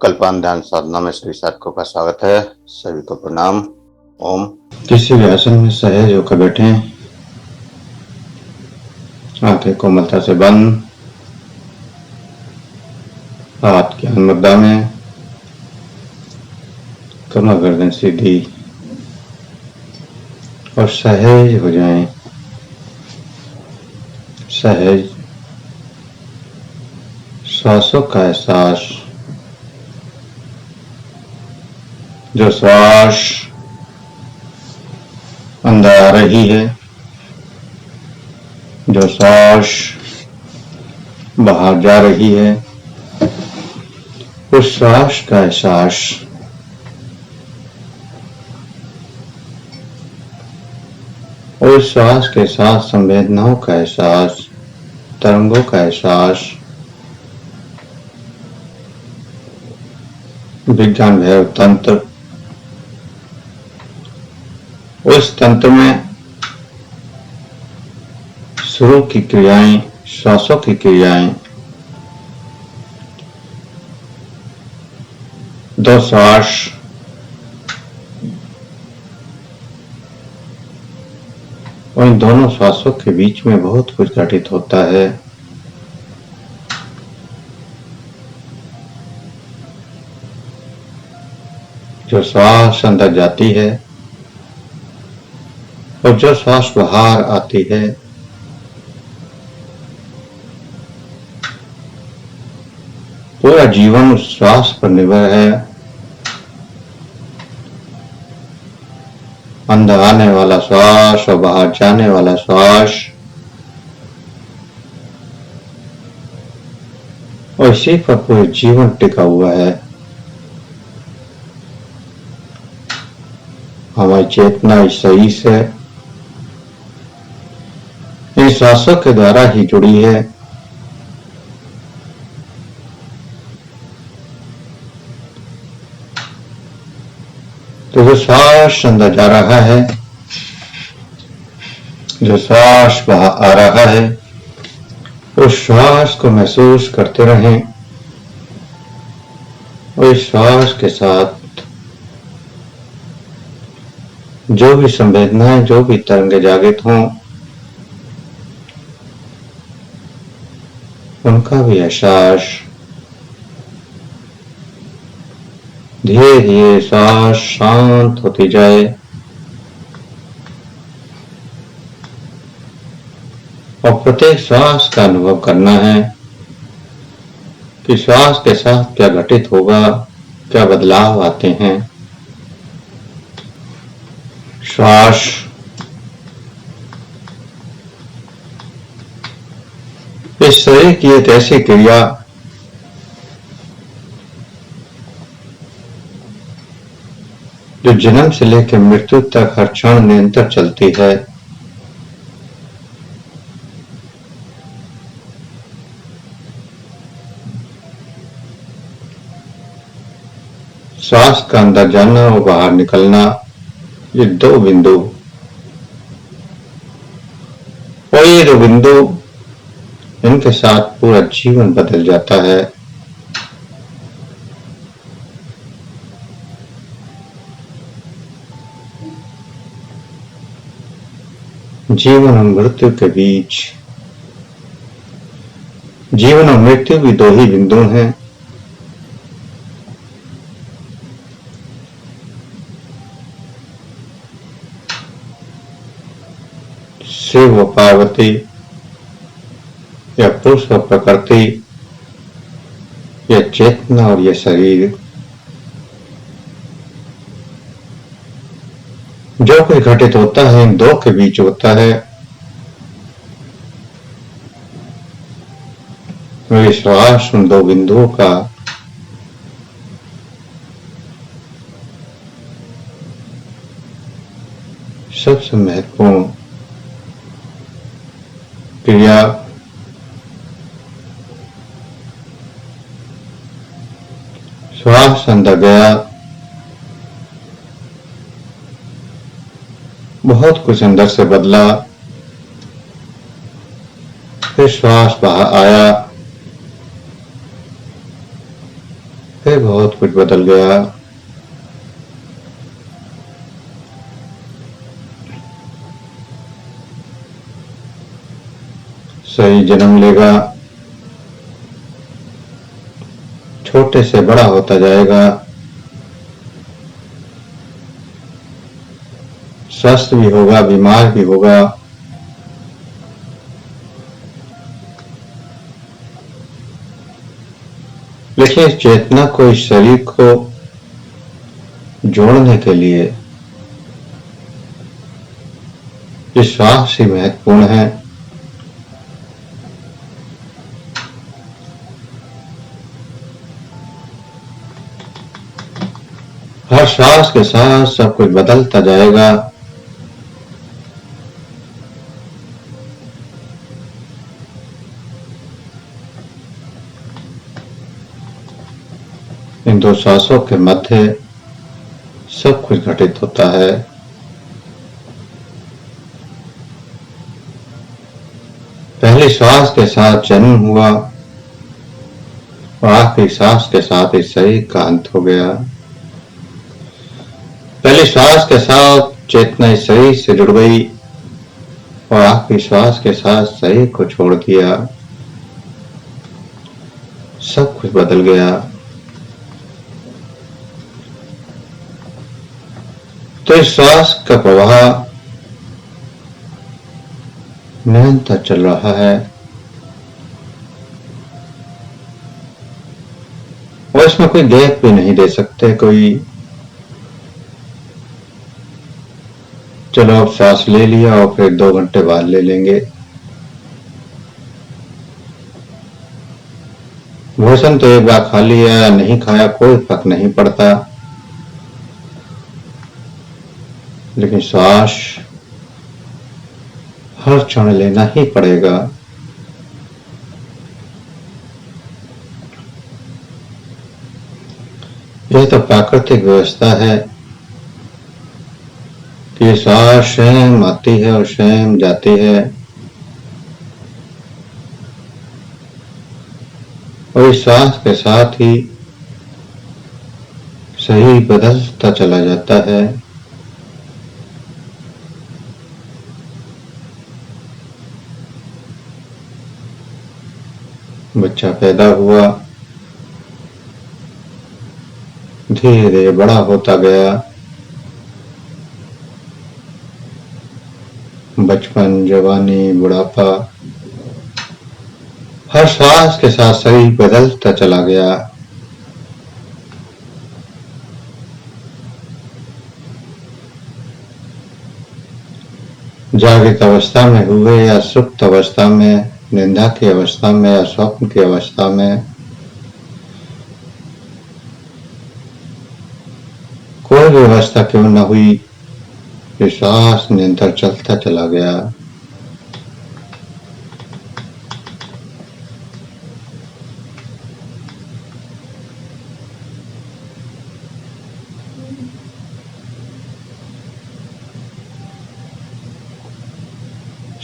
कल्पान ध्यान साधना में सभी साधकों का स्वागत है। सभी को प्रणाम। ओम। किसी भी आसन में सहज होकर बैठे, आंखें कोमलता से बंद, हाथ ज्ञान मुद्रा में, कमर गर्दन सीधी और सहज हो जाएं। सहज श्वासों का एहसास, जो श्वास अंदर आ रही है, जो श्वास बाहर जा रही है, उस श्वास का एहसास। और श्वास के साथ संवेदनाओं का एहसास, तरंगों का एहसास। विज्ञान भैरव तंत्र, उस तंत्र में सुरों की क्रियाएं, श्वासों की क्रियाएं, दो श्वास और इन दोनों श्वासों के बीच में बहुत कुछ घटित होता है। जो श्वास अंदर जाती है और जो श्वास बाहर आती है, पूरा जीवन उस श्वास पर निर्भर है। अंदर आने वाला श्वास और बाहर जाने वाला श्वास, और इसी पर पूरे जीवन टिका हुआ है। हमारी चेतना इस शरीर से इन श्वासों के द्वारा ही जुड़ी है। तो जो श्वास अंदर जा रहा है, जो श्वास बाहर आ रहा है, उस श्वास को महसूस करते रहें और इस श्वास के साथ जो भी संवेदनाएं, जो भी तरंगे जागृत हों, उनका भी एहसास। धीरे धीरे श्वास शांत होती जाए और प्रत्येक श्वास का अनुभव करना है कि श्वास के साथ क्या घटित होगा, क्या बदलाव आते हैं। श्वास इस शरीर की एक ऐसी क्रिया जो जन्म से लेकर मृत्यु तक हर क्षण निरंतर चलती है। श्वास का अंदर जाना और बाहर निकलना, ये दो बिंदु, और ये दो बिंदु, इनके साथ पूरा जीवन बदल जाता है। जीवन और मृत्यु के बीच, जीवन और मृत्यु भी दो ही बिंदु हैं। शिव व पार्वती या पुरुष व प्रकृति, या चेतना और यह शरीर, जो कुछ घटित होता है इन दो के बीच होता है। विश्वास उन दो बिंदुओं का सबसे महत्वपूर्ण क्रिया। श्वास अंदर गया, बहुत कुछ अंदर से बदला, फिर श्वास बाहर आया, फिर बहुत कुछ बदल गया। सही जन्म लेगा, छोटे से बड़ा होता जाएगा, स्वस्थ भी होगा, बीमार भी होगा। लेकिन इस चेतना को, इस शरीर को जोड़ने के लिए ये श्वास ही महत्वपूर्ण है। हर श्वास के साथ सब कुछ बदलता जाएगा। इन दो श्वासों के मध्य सब कुछ घटित होता है। पहली श्वास के साथ जन्म हुआ और आखिरी श्वास के साथ इस शरीर का अंत हो गया। पहली श्वास के साथ चेतना इस शरीर से जुड़ गई और आखिरी श्वास के साथ शरीर को छोड़ दिया। सब कुछ बदल गया। तो इस श्वास का प्रवाह निरंतर चल रहा है और इसमें कोई गैप भी नहीं दे सकते। कोई चलो अब सांस ले लिया और फिर 2 घंटे बाद ले लेंगे। भोजन तो एक बार खा लिया या नहीं खाया कोई फर्क नहीं पड़ता, लेकिन श्वास हर क्षण लेना ही पड़ेगा। यह तो प्राकृतिक व्यवस्था है कि श्वास स्वयं आती है और स्वयं जाती है और इस श्वास के साथ ही शरीर बदलता चला जाता है। बच्चा पैदा हुआ, धीरे धीरे बड़ा होता गया। बचपन, जवानी, बुढ़ापा, हर श्वास के साथ शरीर बदलता चला गया। जागृत अवस्था में हुए या सुप्त अवस्था में, निंदा की अवस्था में या स्वप्न की अवस्था में, कोई भी अवस्था क्यों न हुई, श्वास निरंतर चलता चला गया।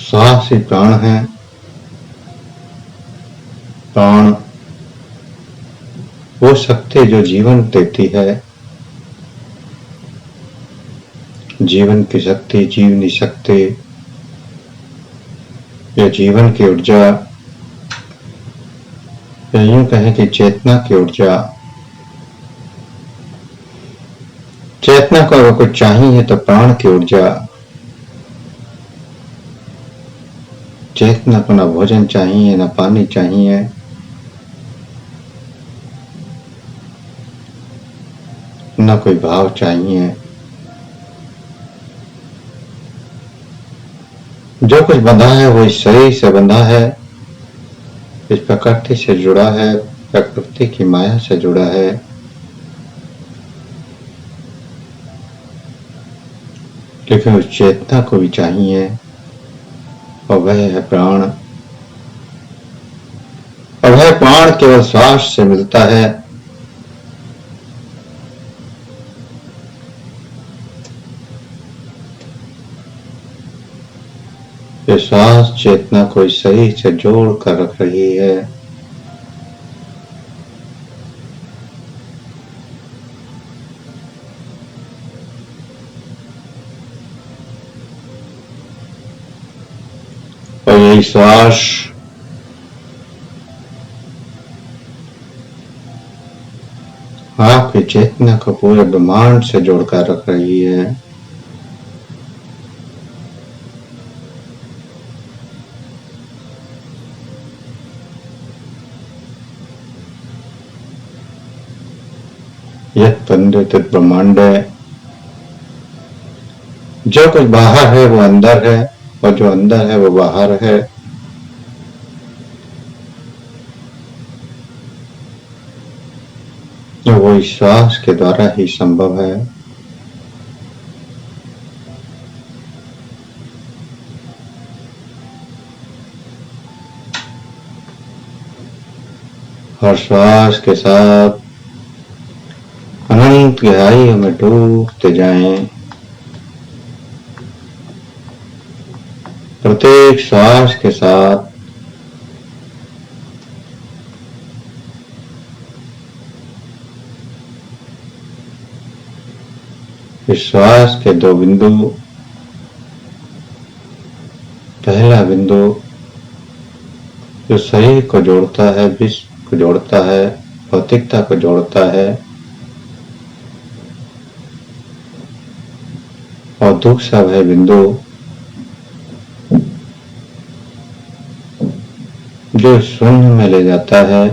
श्वास ही प्राण है। प्राण वो शक्ति जो जीवन देती है। जीवन की शक्ति, जीवनी शक्ति, या जीवन की ऊर्जा, या यूं कहें कि चेतना की ऊर्जा। चेतना को अगर कुछ चाहिए तो प्राण की ऊर्जा। चेतना को ना भोजन चाहिए, ना पानी चाहिए, ना कोई भाव चाहिए। जो कुछ बंधा है वो इस शरीर से बंधा है, इस प्रकृति से जुड़ा है, प्रकृति की माया से जुड़ा है। लेकिन उस चेतना को भी चाहिए और वह है प्राण। और वह प्राण केवल श्वास से मिलता है। ये श्वास चेतना को इस शरीर से जोड़ कर रख रही है। और यही श्वास आपकी चेतना को पूरे ब्रह्मांड से जोड़कर रख रही है। यत् पंडित ब्रह्मांड है। जो कुछ बाहर है वो अंदर है और जो अंदर है वो बाहर है। वो इस श्वास के द्वारा ही संभव है। हर श्वास के साथ अनंत गहराइयों में डूबते जाएं। प्रत्येक श्वास के साथ इस श्वास के दो बिंदु, पहला बिंदु जो शरीर को जोड़ता है, विश्व को जोड़ता है, भौतिकता को जोड़ता है, और दूसरा वह बिंदु जो शून्य में ले जाता है,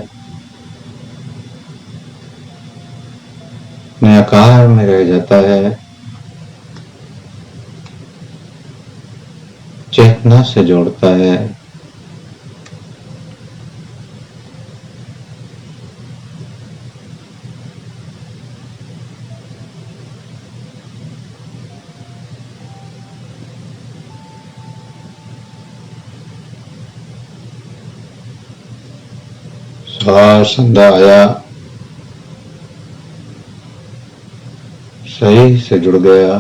निराकार में रह जाता है, चेतना से जोड़ता है। श्वास अंदर आया, शरीर से जुड़ गया,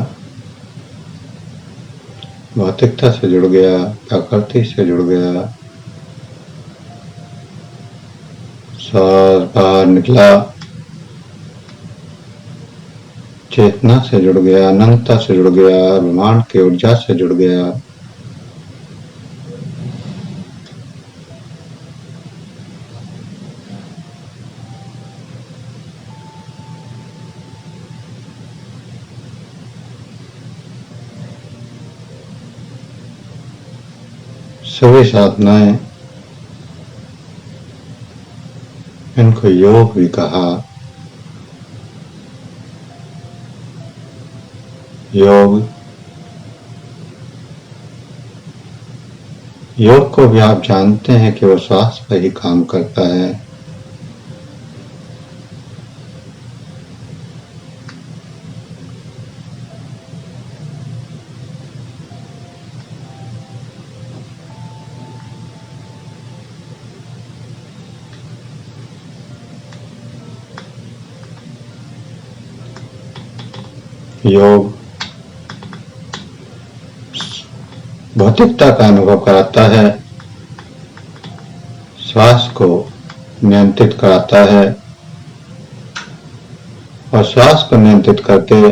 भौतिकता से जुड़ गया, प्रकृति से जुड़ गया। श्वास बाहर निकला, चेतना से जुड़ गया, अनंतता से जुड़ गया, ब्रह्मांड की ऊर्जा से जुड़ गया। सभी साधनाएं, इनको योग भी कहा। योग को भी आप जानते हैं कि वो श्वास पर ही काम करता है। योग भौतिकता का अनुभव कराता है, श्वास को नियंत्रित कराता है, और श्वास को नियंत्रित करके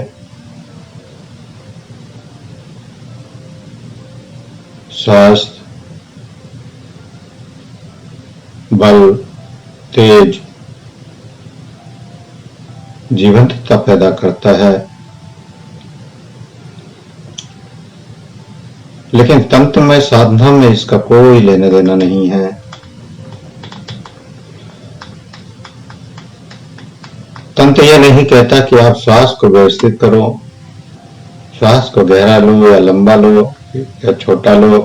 स्वास्थ्य, बल, तेज, जीवंतता पैदा करता है। लेकिन तंत्रमय साधना में इसका कोई लेना देना नहीं है। तंत्र यह नहीं कहता कि आप श्वास को व्यवस्थित करो, श्वास को गहरा लो या लंबा लो या छोटा लो।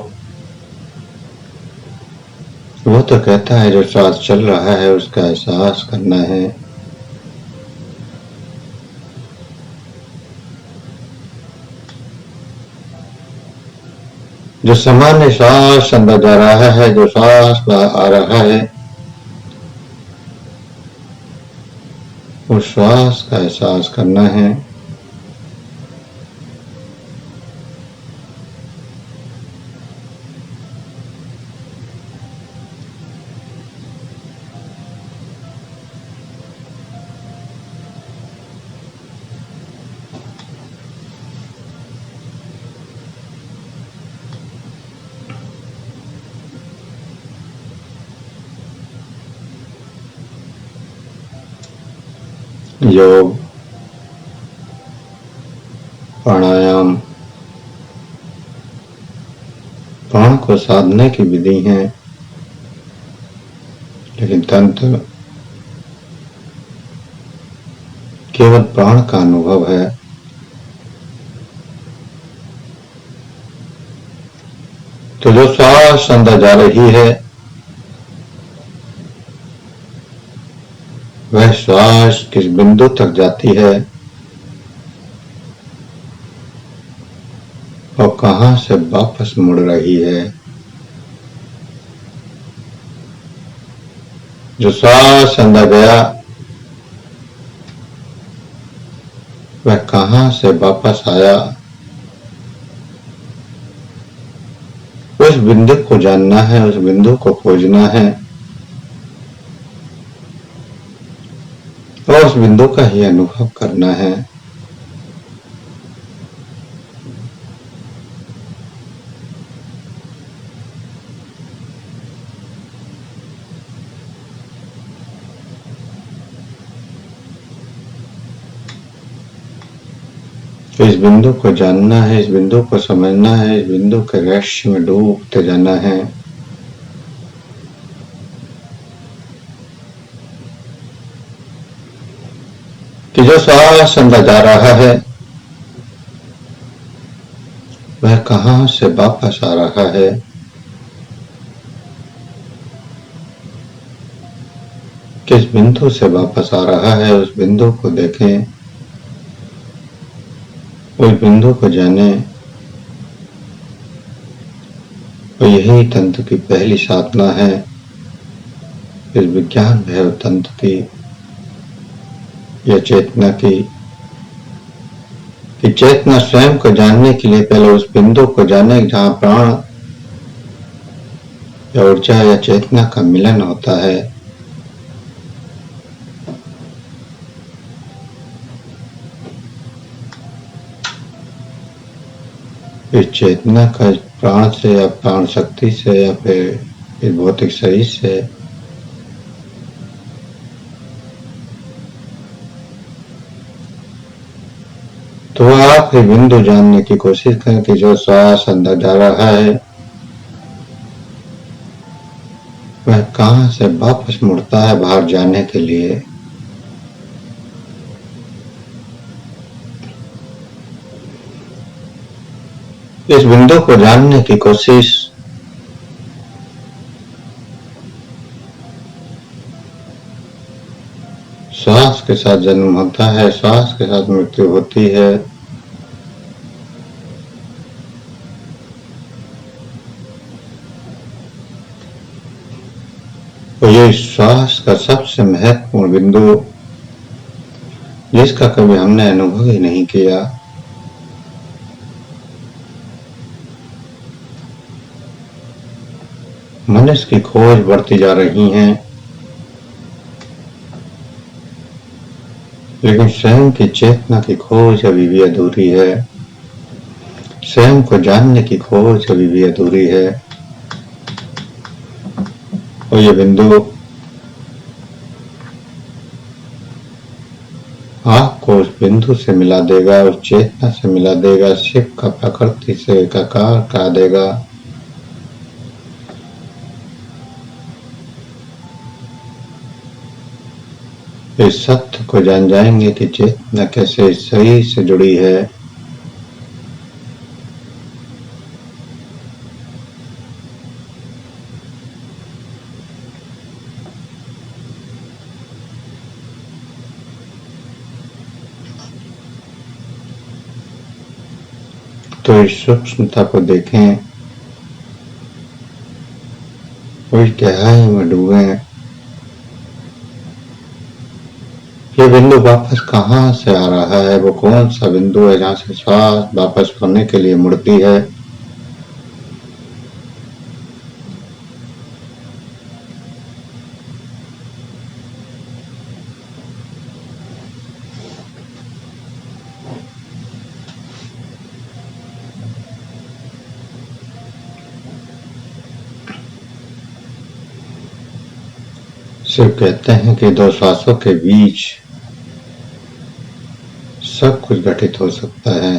वो तो कहता है जो श्वास चल रहा है उसका एहसास करना है। जो सामान्य श्वास अंदर जा रहा है, जो श्वास बाहर आ रहा है, उस श्वास का एहसास करना है। योग, प्राणायाम प्राण को साधने की विधि है, लेकिन तंत्र केवल प्राण का अनुभव है। तो जो श्वास अंदर जा रही है वह श्वास किस बिंदु तक जाती है और कहां से वापस मुड़ रही है। जो श्वास अंदर गया वह कहां से वापस आया, उस बिंदु को जानना है, उस बिंदु को खोजना है और उस बिंदु का ही अनुभव करना है। इस बिंदु को जानना है, इस बिंदु को समझना है, इस बिंदु के रहस्य में डूबते जाना है। कि जो श्वास अंदर जा रहा है वह कहां से वापस आ रहा है। किस बिंदु से वापस आ रहा है, उस बिंदु को देखें, उस बिंदु को जाने। और यही तंत्र की पहली साधना है, इस विज्ञान भैरव तंत्र की या चेतना की। कि चेतना स्वयं को जानने के लिए पहले उस बिंदु को जाने जहां प्राण या ऊर्जा या चेतना का मिलन होता है। इस चेतना का प्राण से या प्राण शक्ति से या फिर इस भौतिक शरीर से तो आप ही बिंदु जानने की कोशिश करें कि जो श्वास अंदर जा रहा है वह कहां से वापस मुड़ता है बाहर जाने के लिए। इस बिंदु को जानने की कोशिश श्वास के साथ जन्म होता है, श्वास के साथ मृत्यु होती है। तो ये श्वास का सबसे महत्वपूर्ण बिंदु जिसका कभी हमने अनुभव ही नहीं किया, मनुष्य की खोज बढ़ती जा रही है, लेकिन स्वयं की चेतना की खोज अभी भी अधूरी है। स्वयं को जानने की खोज अभी भी अधूरी है। और ये बिंदु आपको उस बिंदु से मिला देगा, उस चेतना से मिला देगा, शिव का प्रकृति से एकाकार करा देगा। इस सत्य को जान जाएंगे कि चेतना कैसे इस शरीर से जुड़ी है। तो इस सूक्ष्मता को देखें, उस गहराई में डूबे। ये बिंदु वापस कहां से आ रहा है, वो कौन सा बिंदु है जहां से श्वास वापस होने के लिए मुड़ती है। शिव कहते हैं कि दो श्वासों के बीच सब कुछ घटित हो सकता है।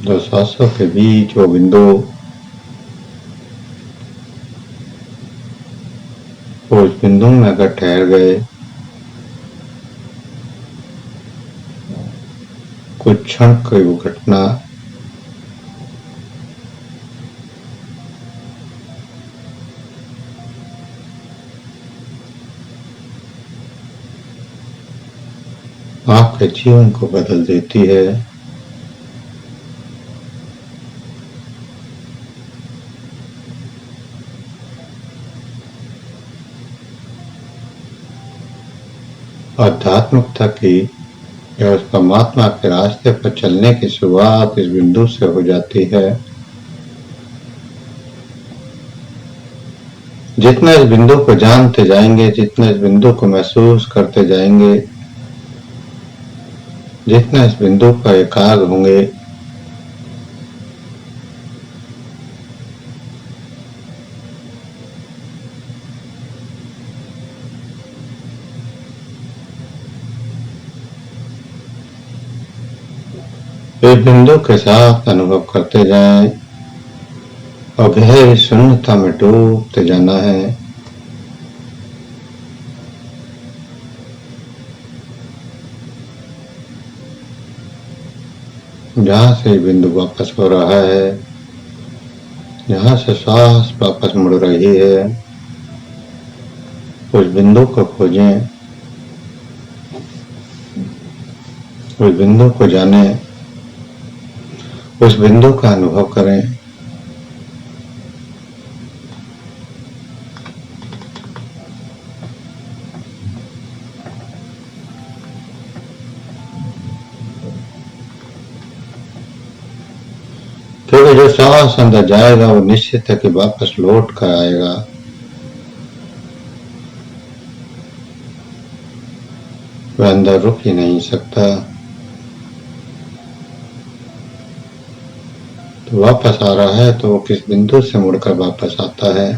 दो श्वासों के बीच वो बिंदु, उस बिंदु में अगर ठहर गए, कुछ क्षण की वो घटना आपके जीवन को बदल देती है। आध्यात्मिकता की या उस परमात्मा के रास्ते पर चलने की शुरुआत इस बिंदु से हो जाती है। जितना इस बिंदु को जानते जाएंगे, जितना इस बिंदु को महसूस करते जाएंगे, जितना इस बिंदु पर एकाग्र होंगे, इस बिंदु के साथ अनुभव करते जाएं और गहरी शून्यता में डूबते जाना है। जहां से बिंदु वापस हो रहा है, जहां से सांस वापस मुड़ रही है, उस बिंदु को खोजें, उस बिंदु को जानें, उस बिंदु का अनुभव करें। क्योंकि जो सांस अंदर जाएगा वो निश्चित है कि वापस लौट कर आएगा। वह अंदर रुक ही नहीं सकता। तो वापस आ रहा है तो वो किस बिंदु से मुड़कर वापस आता है।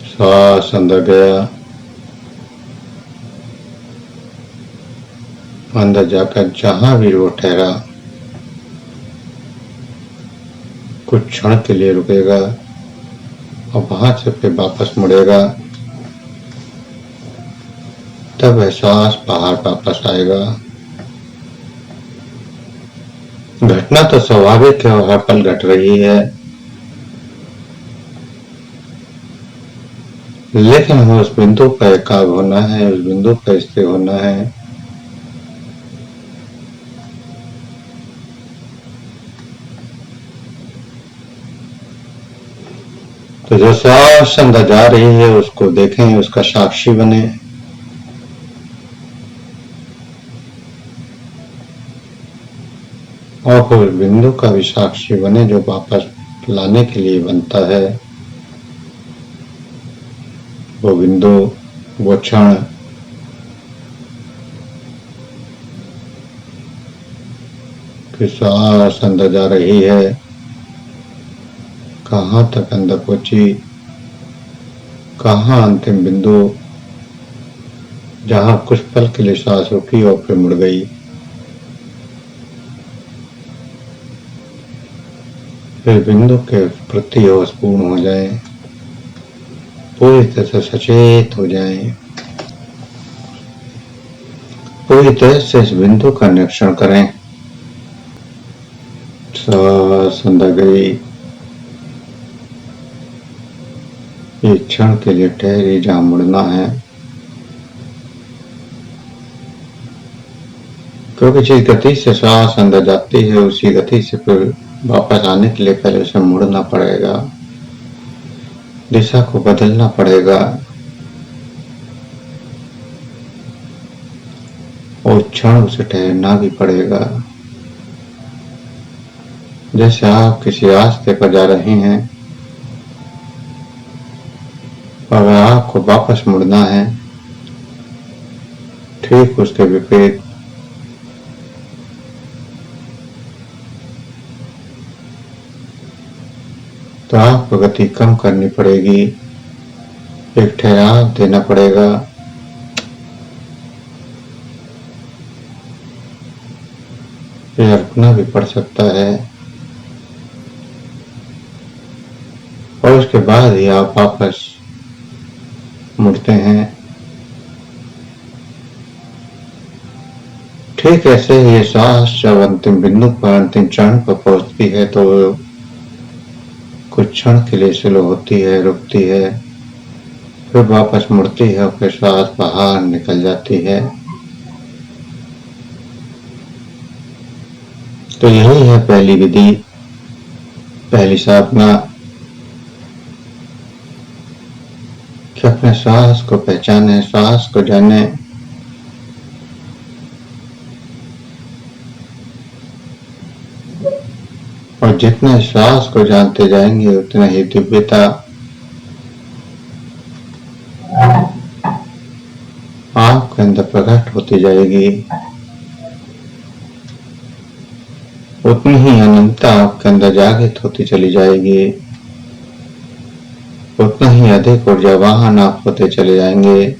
श्वास अंदर गया, अंदर जाकर जहां भी वो ठहरा, कुछ क्षण के लिए रुकेगा और वहां से फिर वापस मुड़ेगा। तब एहसास बाहर वापस आएगा। घटना तो स्वाभाविक है और हर पल घट रही है, लेकिन हमें उस बिंदु पर एकाग्र होना है, उस बिंदु पर स्थिर होना है। तो जो श्वास अंदर जा रही है उसको देखें, उसका साक्षी बने। और फिर बिंदु का भी साक्षी बने जो वापस लाने के लिए बनता है। वो बिंदु, वो क्षण, कि सांस अंदर जा रही है, कहाँ तक अंदर पहुंची, कहाँ अंतिम बिंदु जहां कुछ पल के लिए सांस रुकी और फिर मुड़ गई। फिर बिंदु के प्रति होशपूर्ण हो जाए, पूरी तरह से सचेत हो जाएं, पूरी तरह से इस बिंदु का निरीक्षण करें। सांस अंदर गई, एक क्षण के लिए ठहरी जहां मुड़ना है, क्योंकि जिस गति से सांस अंदर जाती है उसी गति से फिर वापस आने के लिए पहले उसे मुड़ना पड़ेगा, दिशा को बदलना पड़ेगा और क्षण उसे ठहरना भी पड़ेगा। जैसे आप किसी रास्ते पर जा रहे हैं अगर आपको वापस मुड़ना है ठीक उसके विपरीत तो आपको गति कम करनी पड़ेगी, एक ठहराव देना पड़ेगा। या रुकना भी पड़ सकता है और उसके बाद ही आप वापस मुड़ते हैं। ठीक ऐसे ही ये सांस जब अंतिम बिंदु पर, अंतिम चरण पर पहुंचती है तो कुछ क्षण के लिए स्लो होती है, रुकती है, फिर वापस मुड़ती है और फिर सांस बाहर निकल जाती है। तो यही है पहली विधि, पहली साधना कि अपने सांस को पहचाने, सांस को जाने। और जितना सांस को जानते जाएंगे उतना ही दिव्यता आपके अंदर प्रकट होती जाएगी, उतनी ही अनंतता आपके अंदर जागृत होती चली जाएगी, उतना ही अधिक ऊर्जावान आप होते चले जाएंगे।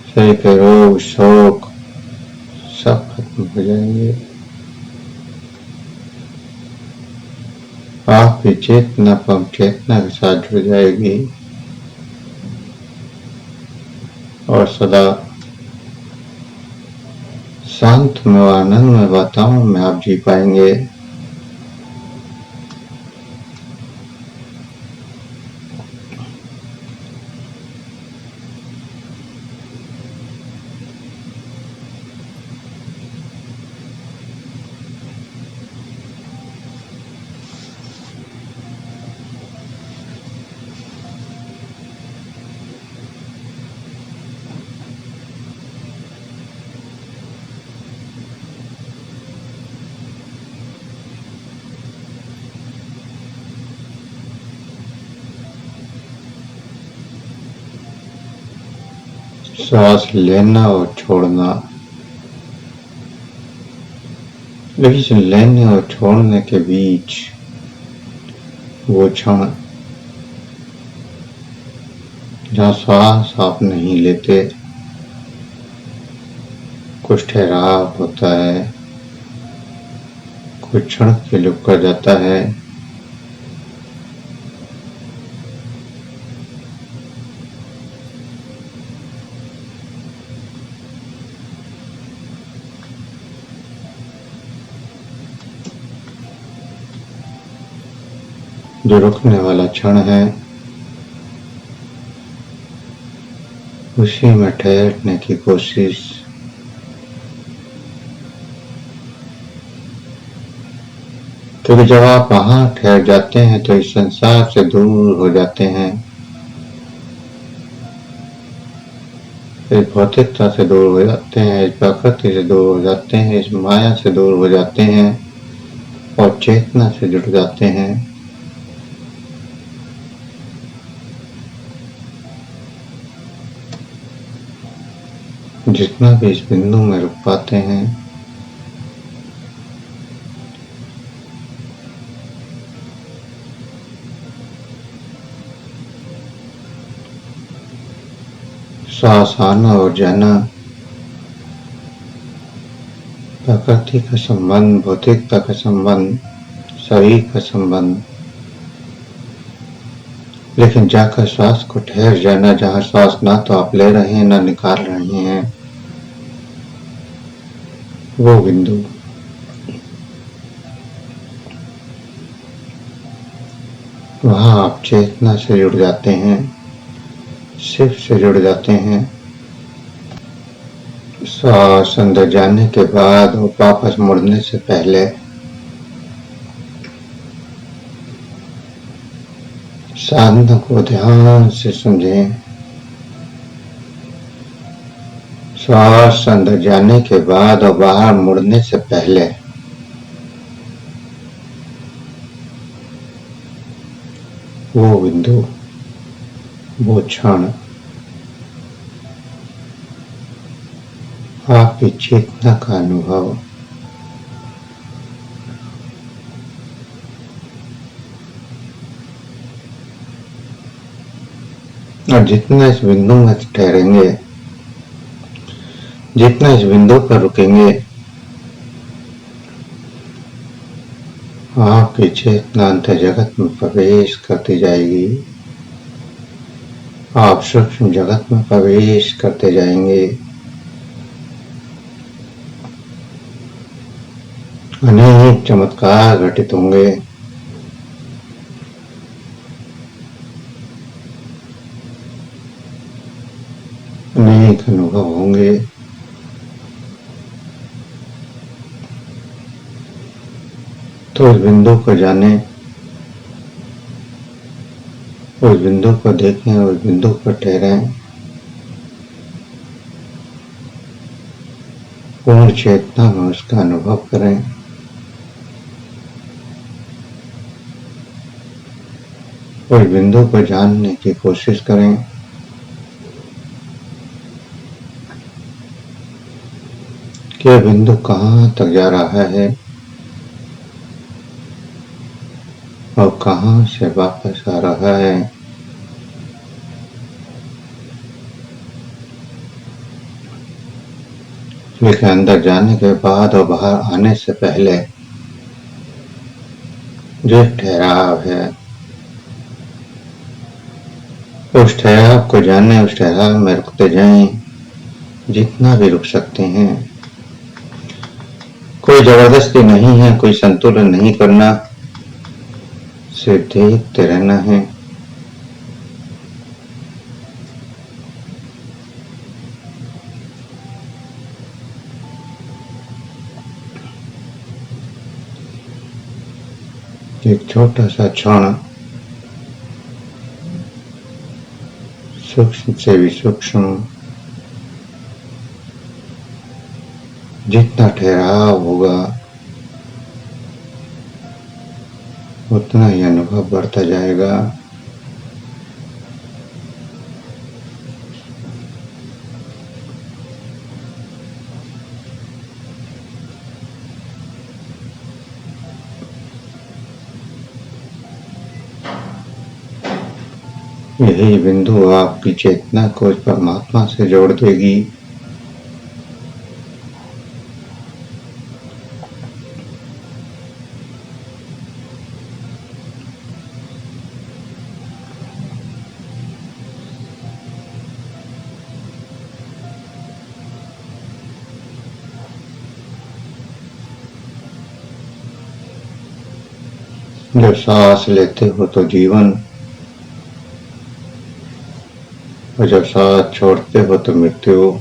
शरीर के रोग शोक सब खत्म हो जाएंगे। आपकी चेतना पम चेतना के साथ जुड़ जाएगी और सदा शांत में आनंद में वातावरण में आप जी पाएंगे। सांस लेना और छोड़ना, लेकिन लेने और छोड़ने के बीच वो क्षण जहाँ सांस आप नहीं लेते, कुछ ठहराव होता है, कुछ क्षण के लिए रुक कर जाता है। जो रुकने वाला क्षण है उसी में ठहरने की कोशिश, क्योंकि जब आप वहां ठहर जाते हैं तो इस संसार से दूर हो जाते हैं, इस भौतिकता से दूर हो जाते हैं, इस प्रकृति से दूर हो जाते हैं, इस माया से दूर हो जाते हैं और चेतना से जुड़ जाते हैं। जितना भी इस बिंदु में रुक पाते हैं सांस आना और जाना प्रकृति का संबंध, भौतिकता का संबंध, शरीर का संबंध, लेकिन जाकर श्वास को ठहर जाना, जहाँ श्वास ना तो आप ले रहे हैं ना निकाल रहे हैं, वो बिंदु वहां आप चेतना से जुड़ जाते हैं, शिव से जुड़ जाते हैं। श्वास अंदर जाने के बाद और वापस मुड़ने से पहले साधना को ध्यान से समझें। श्वास अंदर जाने के बाद और बाहर मुड़ने से पहले वो बिंदु वो क्षण आपकी चेतना का अनुभव और जितना इस बिंदु में ठहरेंगे, जितना इस बिंदु पर रुकेंगे, आपकी चेतना अंतर जगत में प्रवेश करती जाएगी। आप सूक्ष्म जगत में प्रवेश करते जाएंगे। अनेक चमत्कार घटित होंगे। अनेक अनुभव होंगे। तो उस बिंदु को जाने, उस बिंदु को देखें, उस बिंदु पर ठहरें। पूर्ण चेतना में उसका अनुभव करें। उस बिंदु को जानने की कोशिश करें। कि यह बिंदु कहाँ तक जा रहा है और कहाँ से वापस आ रहा है। लेकिन अंदर जाने के बाद और बाहर आने से पहले जो ठहराव है, उस ठहराव को जाने, उस ठहराव में रुकते जाएं, जितना भी रुक सकते हैं। कोई जबरदस्ती नहीं है, कोई संतुलन नहीं करना, सिर्फ देखते रहना है। एक छोटा सा क्षण सूक्ष्म से भी सूक्ष्म, जितना ठहराव होगा उतना ही अनुभव बढ़ता जाएगा। यही बिंदु आपकी चेतना को परमात्मा से जोड़ देगी। जब सांस लेते हो तो जीवन, और जब सांस छोड़ते हो तो मृत्यु।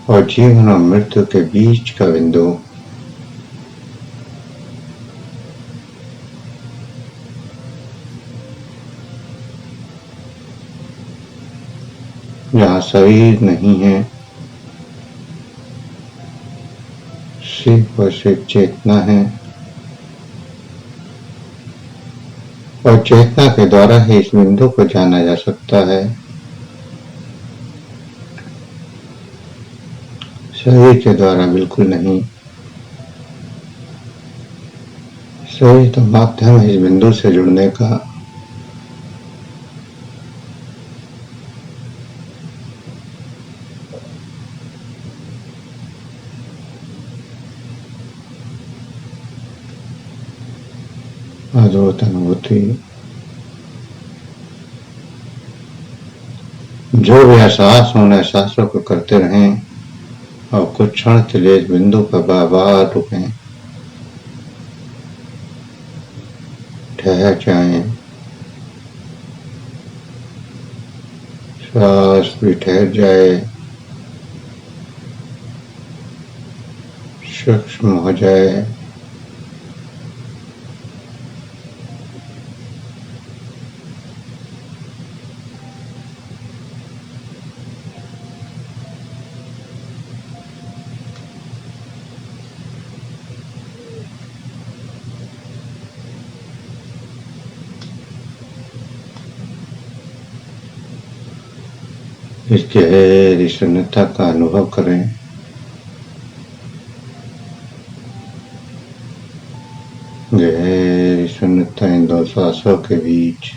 और जीवन और मृत्यु के बीच का बिंदु जहाँ शरीर नहीं है, सिर्फ और सिर्फ चेतना है। और चेतना के द्वारा ही इस बिंदु को जाना जा सकता है। शरीर के द्वारा बिल्कुल नहीं। शरीर तो माध्यम है इस बिंदु से जुड़ने का। अद्भुत अनुभूति। जो भी एहसास होना, एहसासों को करते रहें और कुछ क्षण के लिए इस बिंदु पर बार-बार रुकें, ठहर जाएं। श्वास भी ठहर जाए, सूक्ष्म हो जाए। इस गहरी शून्यता का अनुभव करें। गहरी शून्यता इन दो सांसों के बीच।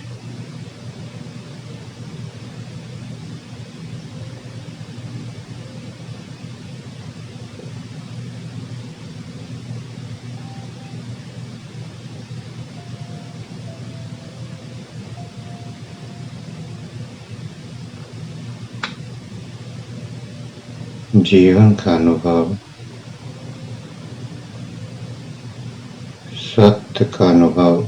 जीवन का अनुभव, सत्य का अनुभव,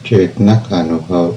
चेतना का अनुभव।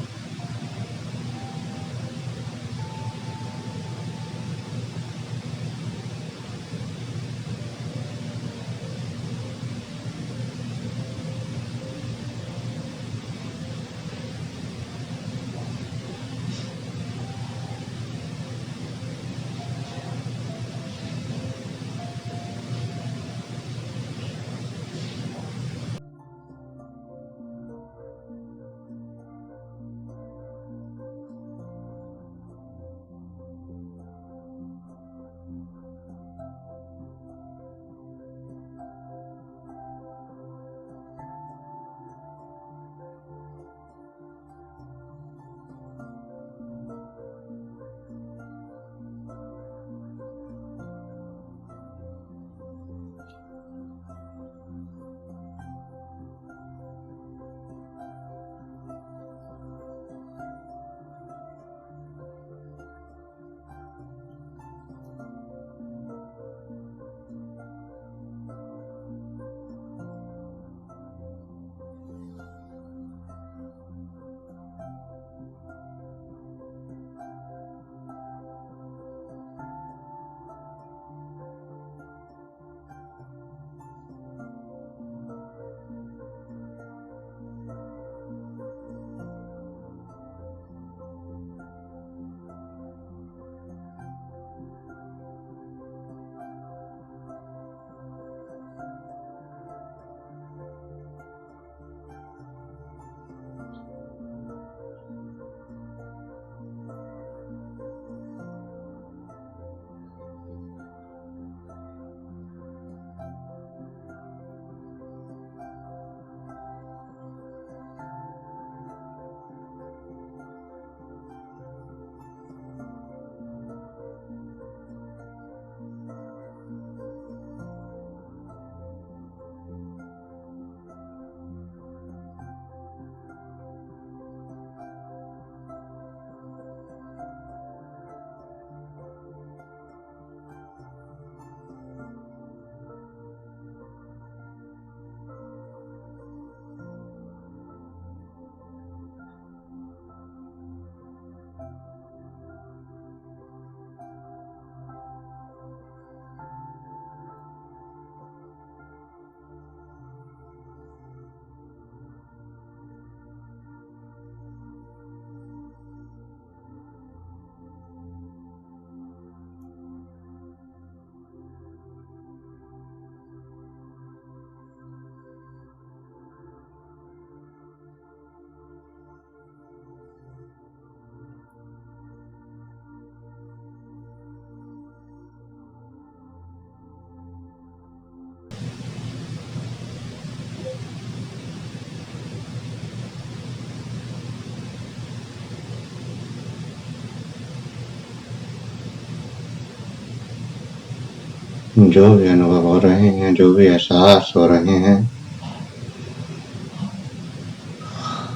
जो भी अनुभव हो रहे हैं, जो भी एहसास हो रहे हैं,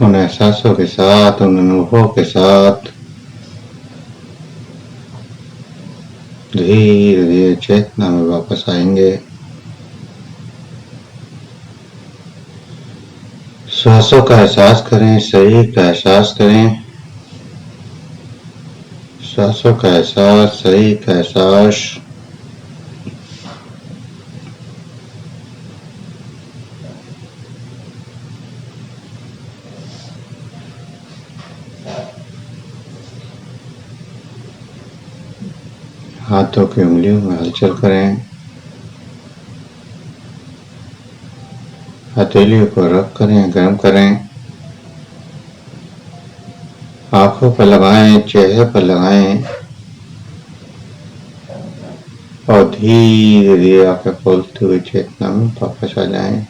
उन एहसासों के साथ, उन अनुभवों के साथ धीरे धीरे चेतना में वापस आएंगे। श्वासों का एहसास करें, शरीर का एहसास करें। श्वासों का एहसास, शरीर का एहसास। हाथों की उंगलियों में हलचल करें। हथेलियों को रख करें, गर्म करें। आंखों पर लगाएं, चेहरे पर लगाएं और धीरे धीरे आंखें खोलते हुए चेतना में वापस आ जाएं।